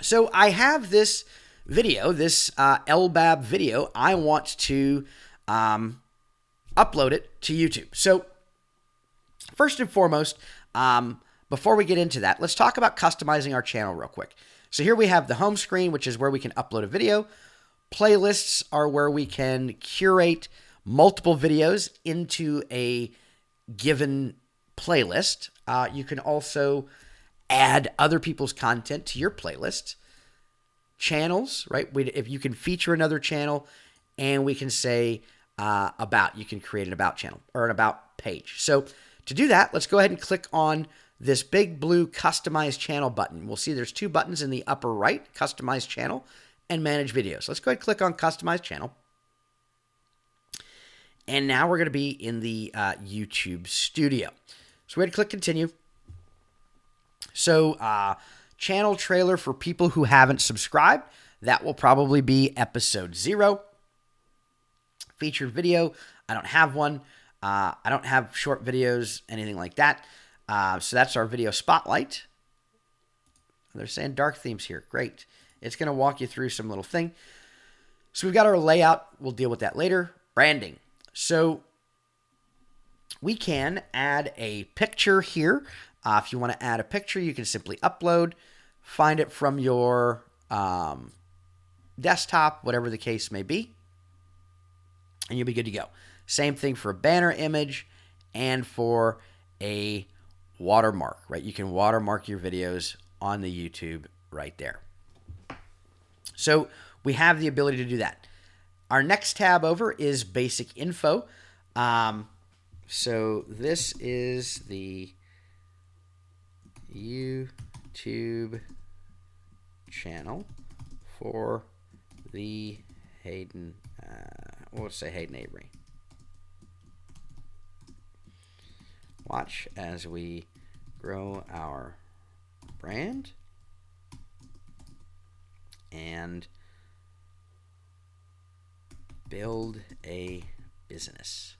So I have this video, this LBAB video. I want to upload it to YouTube. So first and foremost, before we get into that, let's talk about customizing our channel real quick. So here we have the home screen, which is where we can upload a video. Playlists are where we can curate multiple videos into a given playlist. You can also add other people's content to your playlist. Channels, right? If you can feature another channel, and we can say about, you can create an about channel or an about page. So to do that, let's go ahead and click on this big blue customize channel button. We'll see there's two buttons in the upper right, customize channel and manage videos. Let's go ahead and click on customize channel. And now we're going to be in the YouTube studio. So we're going to click continue. So channel trailer for people who haven't subscribed, that will probably be episode 0. Featured video, I don't have one. I don't have short videos, anything like that. So that's our video spotlight. They're saying dark themes here. Great. It's going to walk you through some little thing. So we've got our layout. We'll deal with that later. Branding. So we can add a picture here. If you want to add a picture, you can simply upload, find it from your desktop, whatever the case may be, and you'll be good to go. Same thing for a banner image and for a watermark, right? You can watermark your videos on the YouTube right there. So we have the ability to do that. Our next tab over is basic info. So this is the YouTube channel for the Hayden, we'll say Hayden Avery. Watch as we grow our brand and build a business.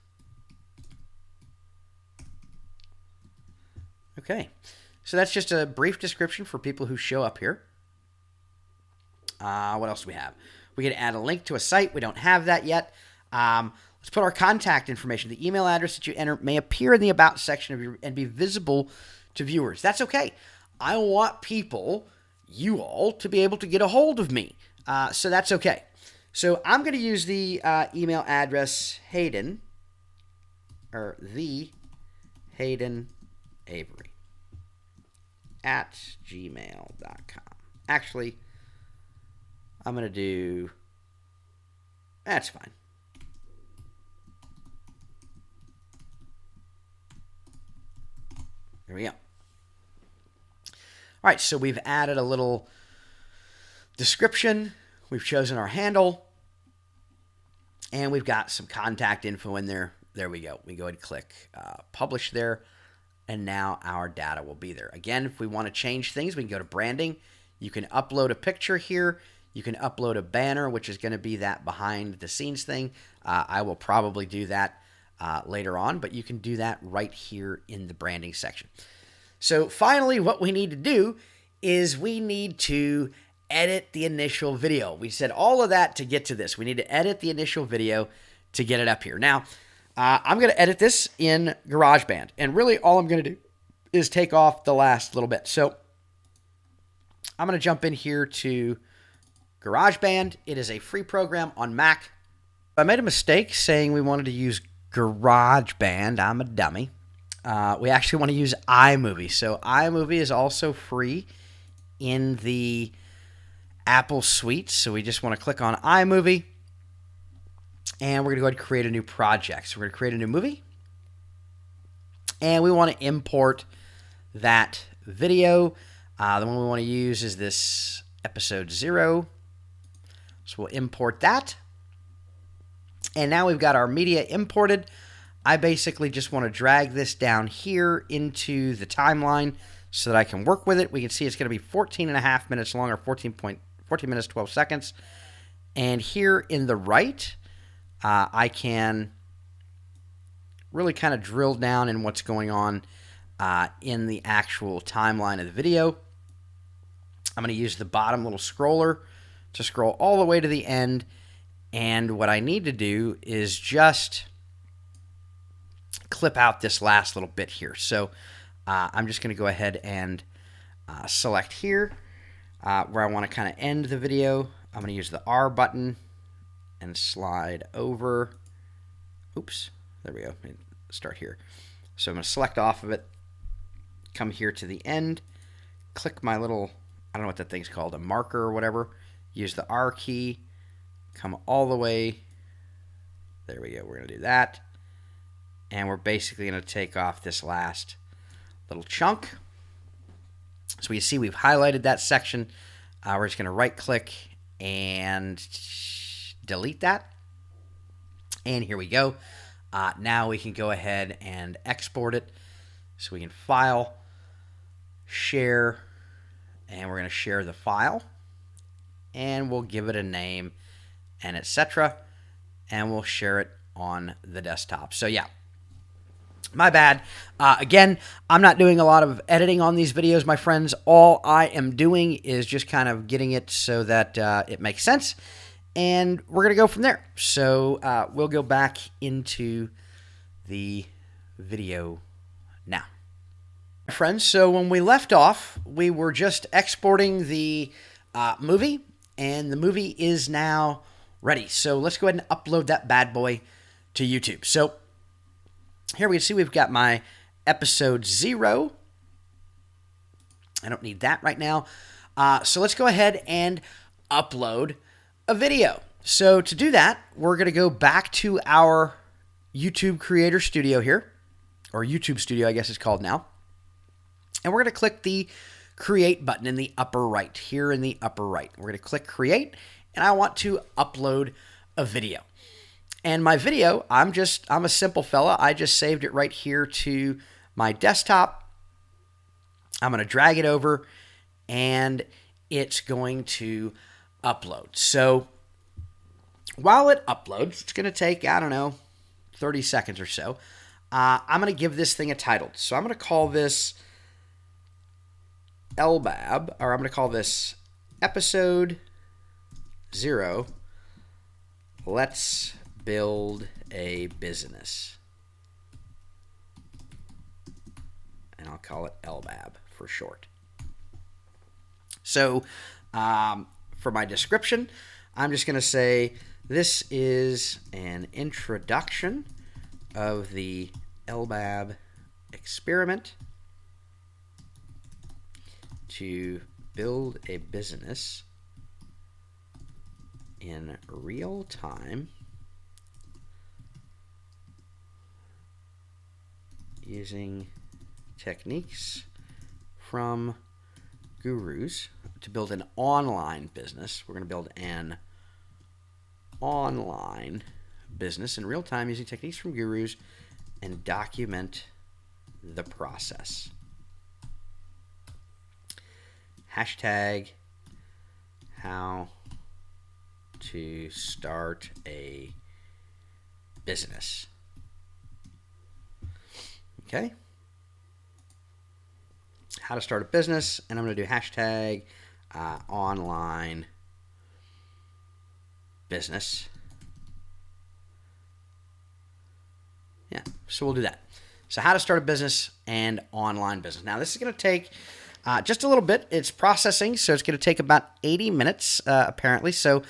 Okay, so that's just a brief description for people who show up here. What else do we have? We can add a link to a site. We don't have that yet. Let's put our contact information. The email address that you enter may appear in the About section of your and be visible to viewers. That's okay. I want people, you all, to be able to get a hold of me. So that's okay. So I'm going to use the email address Hayden, or the Hayden Avery at gmail.com. Actually, I'm going to do, that's fine. There we go. All right, so we've added a little description. We've chosen our handle. And we've got some contact info in there. There we go. We go ahead and click publish there. And now our data will be there. Again, if we want to change things, we can go to branding. You can upload a picture here. You can upload a banner, which is going to be that behind the scenes thing. I will probably do that later on, but you can do that right here in the branding section. So finally, what we need to do is we need to edit the initial video. We said all of that to get to this. We need to edit the initial video to get it up here. Now, I'm going to edit this in GarageBand, and really all I'm going to do is take off the last little bit. So I'm going to jump in here to GarageBand. It is a free program on Mac. I made a mistake saying we wanted to use GarageBand. I'm a dummy. We actually want to use iMovie. So iMovie is also free in the Apple suite. So we just want to click on iMovie. And we're going to go ahead and create a new project. So we're going to create a new movie. And we want to import that video. The one we want to use is this episode 0. So we'll import that. And now we've got our media imported. I basically just want to drag this down here into the timeline so that I can work with it. We can see it's going to be 14 and a half minutes long, or 14 minutes, 12 seconds. And here in the right, I can really kind of drill down in what's going on in the actual timeline of the video. I'm going to use the bottom little scroller to scroll all the way to the end. And what I need to do is just clip out this last little bit here. So I'm just going to go ahead and select here where I want to kind of end the video. I'm going to use the R button and slide over. Oops, there we go. Start here. So I'm going to select off of it, come here to the end, click my little, I don't know what that thing's called, a marker or whatever. Use the R key, come all the way. There we go. We're going to do that. And we're basically going to take off this last little chunk. So you see we've highlighted that section. We're just going to right click and delete that. And here we go. Now we can go ahead and export it. So we can file, share, and we're going to share the file. And we'll give it a name and etc. And we'll share it on the desktop. So yeah, my bad. Again, I'm not doing a lot of editing on these videos, my friends. All I am doing is just kind of getting it so that it makes sense. And we're going to go from there. So we'll go back into the video now. Friends, so when we left off, we were just exporting the movie. And the movie is now ready. So let's go ahead and upload that bad boy to YouTube. So here we can see we've got my episode 0. I don't need that right now. So let's go ahead and upload a video. So to do that, we're going to go back to our YouTube Creator Studio here, or YouTube Studio, I guess it's called now. And we're going to click the Create button in the upper right, here in the upper right. We're going to click Create, and I want to upload a video. And my video, I'm a simple fella. I just saved it right here to my desktop. I'm going to drag it over, and it's going to upload. So while it uploads, it's going to take, I don't know, 30 seconds or so. I'm going to give this thing a title. So I'm going to call this LBAB, or I'm going to call this episode 0. Let's build a business. And I'll call it LBAB for short. So for my description, I'm just going to say this is an introduction of the LBAB experiment to build a business in real time using techniques from gurus to build an online business. We're going to build an online business in real time using techniques from gurus and document the process. Hashtag how to start a business. Okay. How to start a business, and I'm going to do hashtag online business. Yeah, so we'll do that. So how to start a business and online business. Now, this is going to take just a little bit. It's processing, so it's going to take about 80 minutes, apparently. So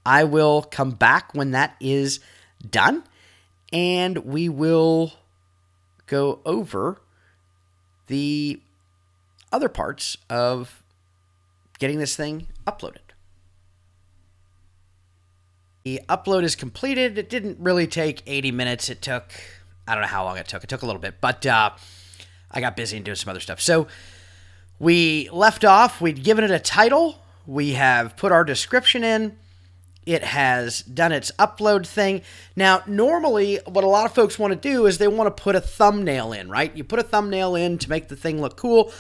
I will come back when that is done, and we will go over the other parts of getting this thing uploaded. The upload is completed. It didn't really take 80 minutes. It took, I don't know how long it took. It took a little bit, but I got busy and doing some other stuff. So we left off. We'd given it a title. We have put our description in. It has done its upload thing. Now, normally, what a lot of folks want to do is they want to put a thumbnail in, right? You put a thumbnail in to make the thing look cool.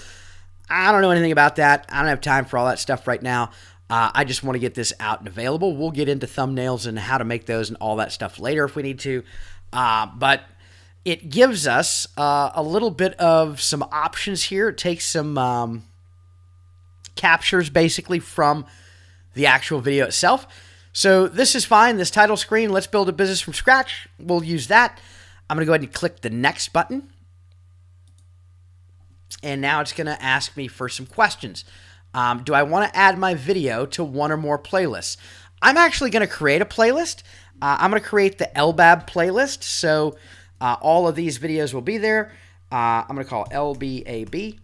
I don't know anything about that. I don't have time for all that stuff right now. I just want to get this out and available. We'll get into thumbnails and how to make those and all that stuff later if we need to. But it gives us a little bit of some options here. It takes some captures basically from the actual video itself. So this is fine. This title screen, let's build a business from scratch. We'll use that. I'm going to go ahead and click the next button. And now it's going to ask me for some questions. Do I want to add my video to one or more playlists? I'm actually going to create a playlist. I'm going to create the LBAB playlist. So all of these videos will be there. I'm going to call LBAB.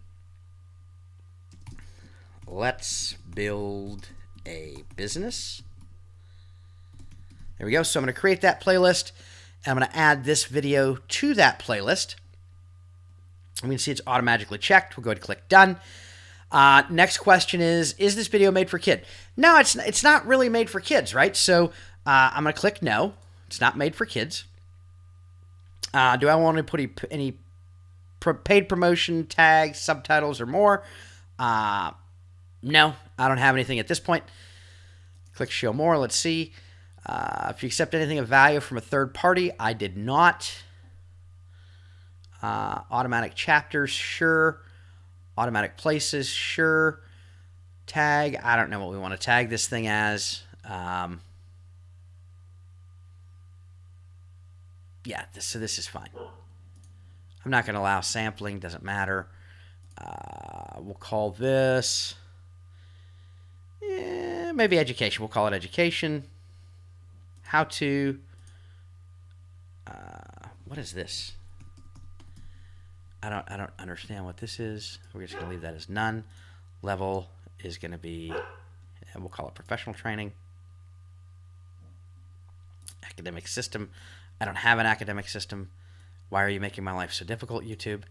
Let's build a business. There we go. So I'm going to create that playlist. And I'm going to add this video to that playlist. We can see it's automatically checked. We'll go ahead and click done. Next question is this video made for kids? No, it's not really made for kids, right? So I'm going to click no. It's not made for kids. Do I want to put any paid promotion, tags, subtitles, or more? No, I don't have anything at this point. Click show more. Let's see. If you accept anything of value from a third party, I did not. Automatic chapters, sure. Automatic places, sure. Tag, I don't know what we want to tag this thing as. Yeah, so this is fine. I'm not going to allow sampling, doesn't matter. We'll call this, maybe education. We'll call it education. How to, what is this? I don't understand what this is. We're just going to leave that as none. Level is going to be, and we'll call it professional training. Academic system. I don't have an academic system. Why are you making my life so difficult, YouTube?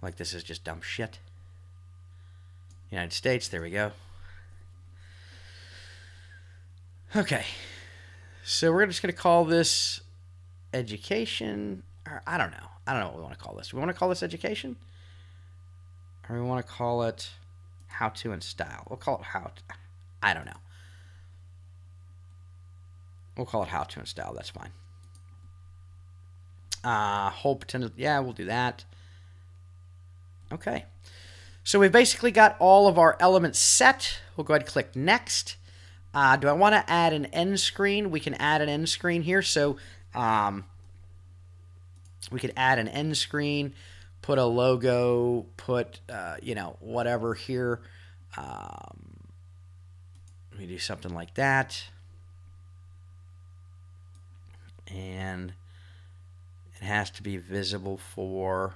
Like, this is just dumb shit. United States, there we go. Okay. So we're just going to call this education. Or I don't know. I don't know what we want to call this. We want to call this education? Or we want to call it how to and style? We'll call it how to. I don't know. We'll call it how to and style. That's fine. Whole pretend. Yeah, we'll do that. Okay. So we've basically got all of our elements set. We'll go ahead and click next. Do I want to add an end screen? We can add an end screen here. So we could add an end screen, put a logo, put, whatever here. Let me do something like that. And it has to be visible for,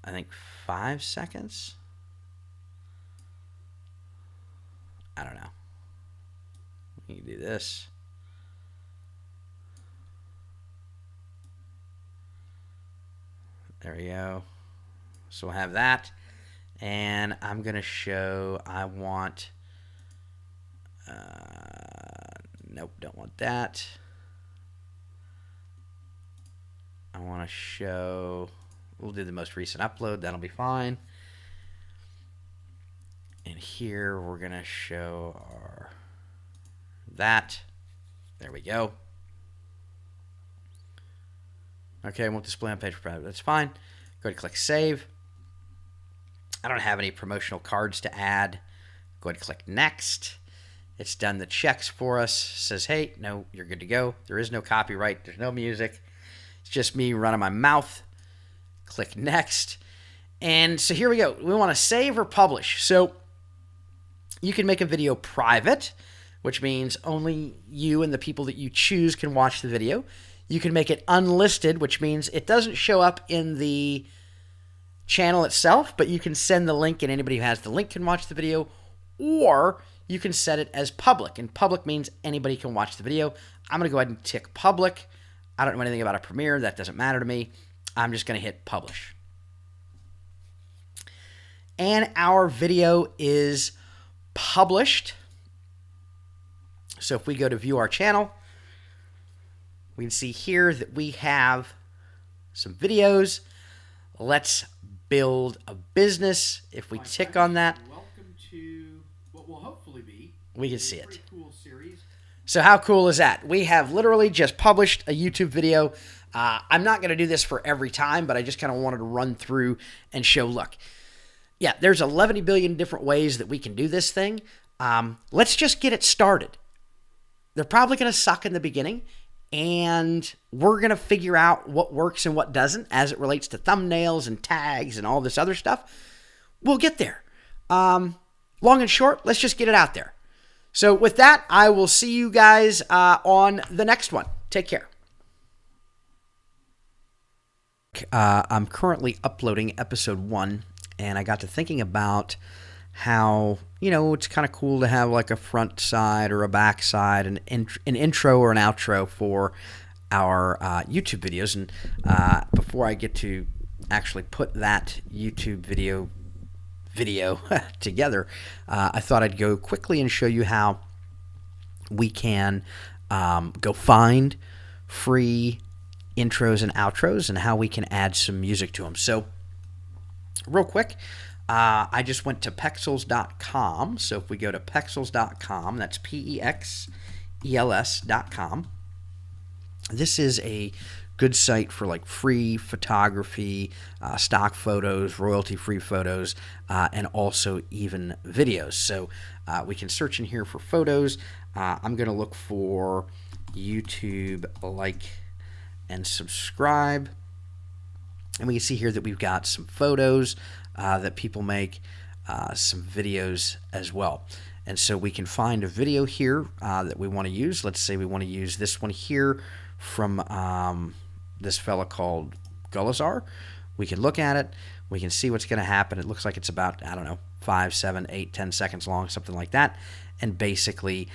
I think, 5 seconds. I don't know. You can do this. There we go. So we'll have that. And I'm going to show, I want, nope, don't want that. I want to show, we'll do the most recent upload. That'll be fine. And here we're going to show our, that. There we go. Okay, won't display on page for private. That's fine. Go ahead and click save. I don't have any promotional cards to add. Go ahead and click next. It's done the checks for us. Says, hey, no, you're good to go. There is no copyright. There's no music. It's just me running my mouth. Click next. And so here we go. We want to save or publish. So you can make a video private, which means only you and the people that you choose can watch the video. You can make it unlisted, which means it doesn't show up in the channel itself, but you can send the link and anybody who has the link can watch the video, or you can set it as public, and public means anybody can watch the video. I'm going to go ahead and tick public. I don't know anything about a Premiere. That doesn't matter to me. I'm just going to hit publish. And our video is published. So if we go to view our channel, we can see here that we have some videos. Let's build a business. If we tick on that, welcome to what will hopefully be, we can see it. Cool series. So how cool is that? We have literally just published a YouTube video. I'm not going to do this for every time, but I just kind of wanted to run through and show, look, yeah, there's 11 billion different ways that we can do this thing. Let's just get it started. They're probably going to suck in the beginning, and we're going to figure out what works and what doesn't as it relates to thumbnails and tags and all this other stuff. We'll get there. Long and short, let's just get it out there. So with that, I will see you guys on the next one. Take care. I'm currently uploading episode 1, and I got to thinking about how, it's kind of cool to have like a front side or a back side, an intro or an outro for our YouTube videos. And before I get to actually put that YouTube video together, I thought I'd go quickly and show you how we can go find free intros and outros and how we can add some music to them. So real quick, I just went to pexels.com. So if we go to pexels.com, that's PEXELS.com. This is a good site for like free photography, stock photos, royalty-free photos, and also even videos. So we can search in here for photos. I'm going to look for YouTube like and subscribe. And we can see here that we've got some photos that people make, some videos as well. And so we can find a video here that we want to use. Let's say we want to use this one here from this fella called Gulzaar. We can look at it. We can see what's going to happen. It looks like it's about, 5, 7, 8, 10 seconds long, something like that. And basically,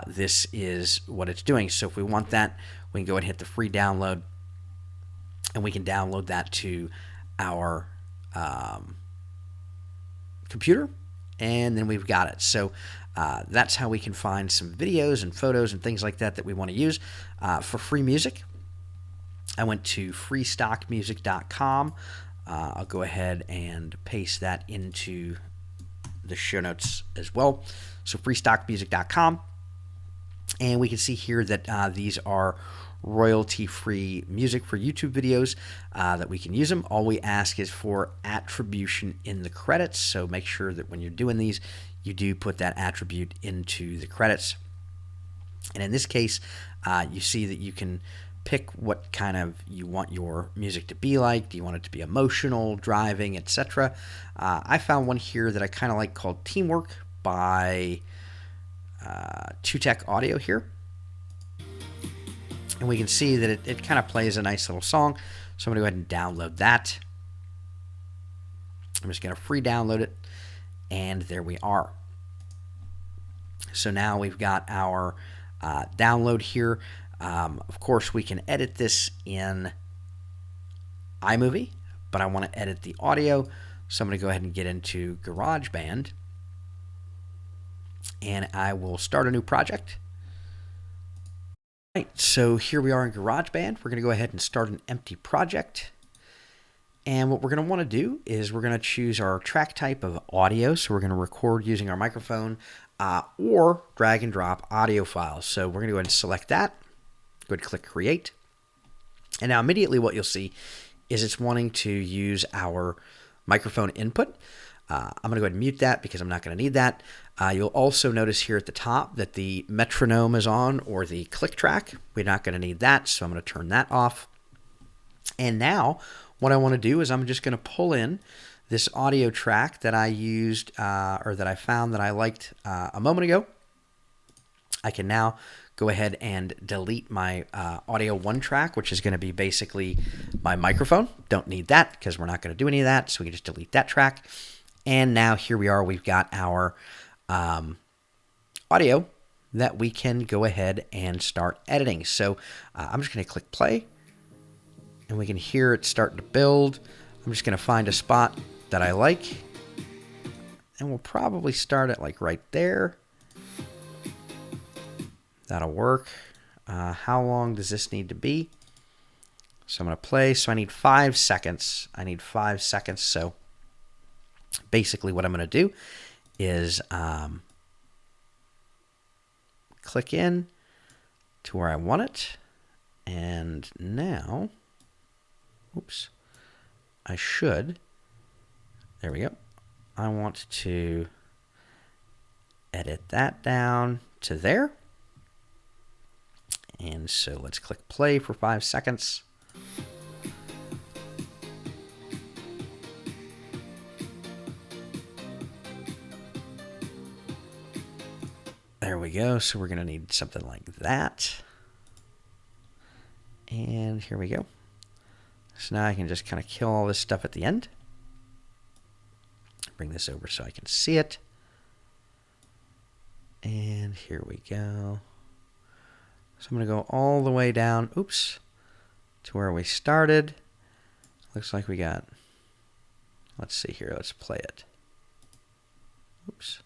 this is what it's doing. So if we want that, we can go ahead and hit the free download, and we can download that to our computer, and then we've got it. So that's how we can find some videos and photos and things like that we want to use for free music. I went to freestockmusic.com. I'll go ahead and paste that into the show notes as well. So freestockmusic.com, and we can see here that these are royalty-free music for YouTube videos that we can use them. All we ask is for attribution in the credits, so make sure that when you're doing these, you do put that attribute into the credits. And in this case, you see that you can pick what kind of you want your music to be like. Do you want it to be emotional, driving, etc.? I found one here that I kind of like called Teamwork by Two Tech Audio here. And we can see that it kind of plays a nice little song. So I'm going to go ahead and download that. I'm just going to free download it. And there we are. So now we've got our download here. Of course, we can edit this in iMovie, but I want to edit the audio. So I'm going to go ahead and get into GarageBand. And I will start a new project. Right, so here we are in GarageBand. We're going to go ahead and start an empty project. And what we're going to want to do is we're going to choose our track type of audio. So we're going to record using our microphone or drag and drop audio files. So we're going to go ahead and select that. Go ahead and click Create. And now immediately what you'll see is it's wanting to use our microphone input. I'm going to go ahead and mute that because I'm not going to need that. You'll also notice here at the top that the metronome is on, or the click track. We're not going to need that, so I'm going to turn that off. And now what I want to do is I'm just going to pull in this audio track that I used or that I found that I liked a moment ago. I can now go ahead and delete my audio 1 track, which is going to be basically my microphone. Don't need that because we're not going to do any of that, so we can just delete that track. And now here we are, we've got our audio that we can go ahead and start editing. So I'm just going to click play, and we can hear it starting to build. I'm just going to find a spot that I like, and we'll probably start it like right there. That'll work. How long does this need to be? So I'm going to play. So I need 5 seconds. So basically what I'm going to do is click in to where I want it. And now, oops, I should, there we go. I want to edit that down to there. And so let's click play for 5 seconds. There we go. So we're going to need something like that. And here we go. So now I can just kind of kill all this stuff at the end. Bring this over so I can see it. And here we go. So I'm going to go all the way down, oops, to where we started. Looks like we got, let's see here, let's play it. Oops.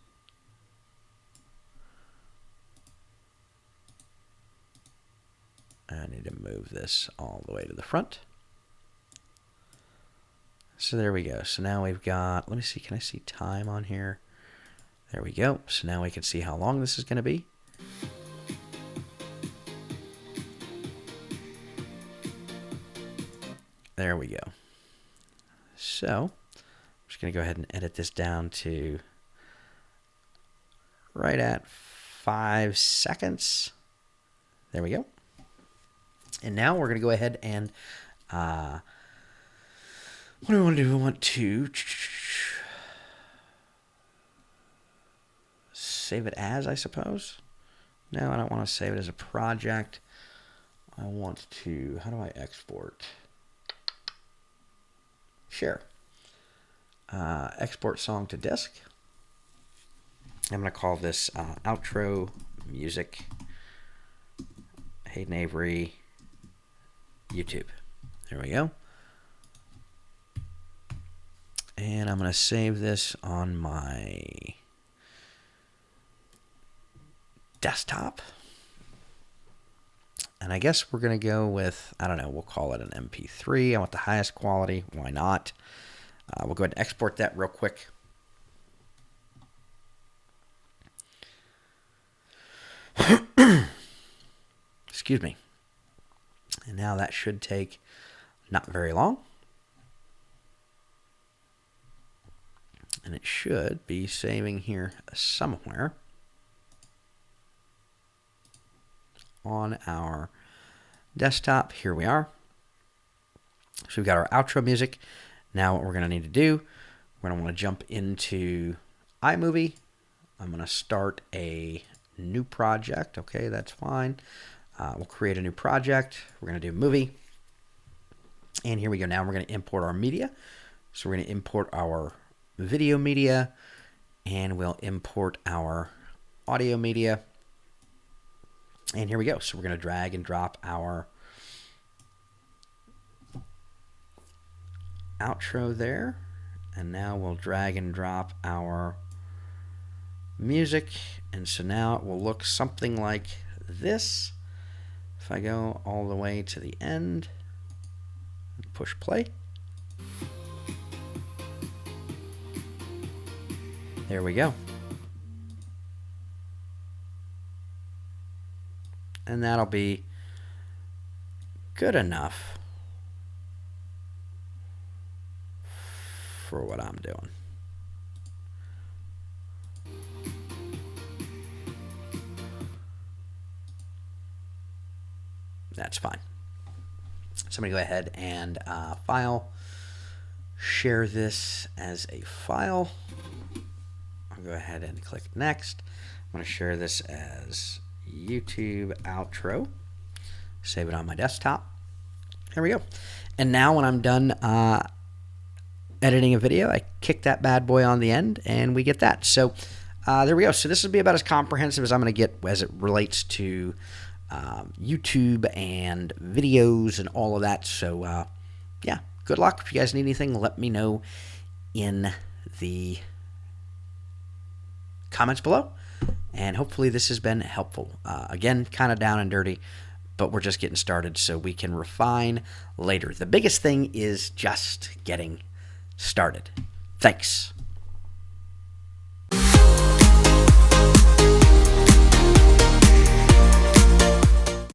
I need to move this all the way to the front. So there we go. So now we've got, let me see, can I see time on here? There we go. So now we can see how long this is going to be. There we go. So I'm just going to go ahead and edit this down to right at 5 seconds. There we go. And now we're going to go ahead and what do we want to do? We want to save it as, I suppose. No, I don't want to save it as a project. I want to, how do I export? Share. Export song to disk. I'm going to call this outro music. Hayden Avery, YouTube. There we go. And I'm going to save this on my desktop. And I guess we're going to go with, I don't know, we'll call it an MP3. I want the highest quality. Why not? We'll go ahead and export that real quick. Excuse me. And now that should take not very long. And it should be saving here somewhere on our desktop. Here we are. So we've got our outro music. Now what we're going to need to do, we're going to want to jump into iMovie. I'm going to start a new project. Okay, that's fine. We'll create a new project. We're going to do movie. And here we go. Now we're going to import our media. So we're going to import our video media, and we'll import our audio media. And here we go. So we're going to drag and drop our outro there. And now we'll drag and drop our music. And so now it will look something like this. If I go all the way to the end, push play. There we go. And that'll be good enough for what I'm doing. That's fine. So I'm going to go ahead and file, share this as a file. I'll go ahead and click next. I'm going to share this as YouTube outro. Save it on my desktop. There we go. And now when I'm done editing a video, I kick that bad boy on the end and we get that. So there we go. So this will be about as comprehensive as I'm going to get as it relates to YouTube and videos and all of that. So yeah, good luck. If you guys need anything, let me know in the comments below. And hopefully this has been helpful. Again, kind of down and dirty, but we're just getting started so we can refine later. The biggest thing is just getting started. Thanks.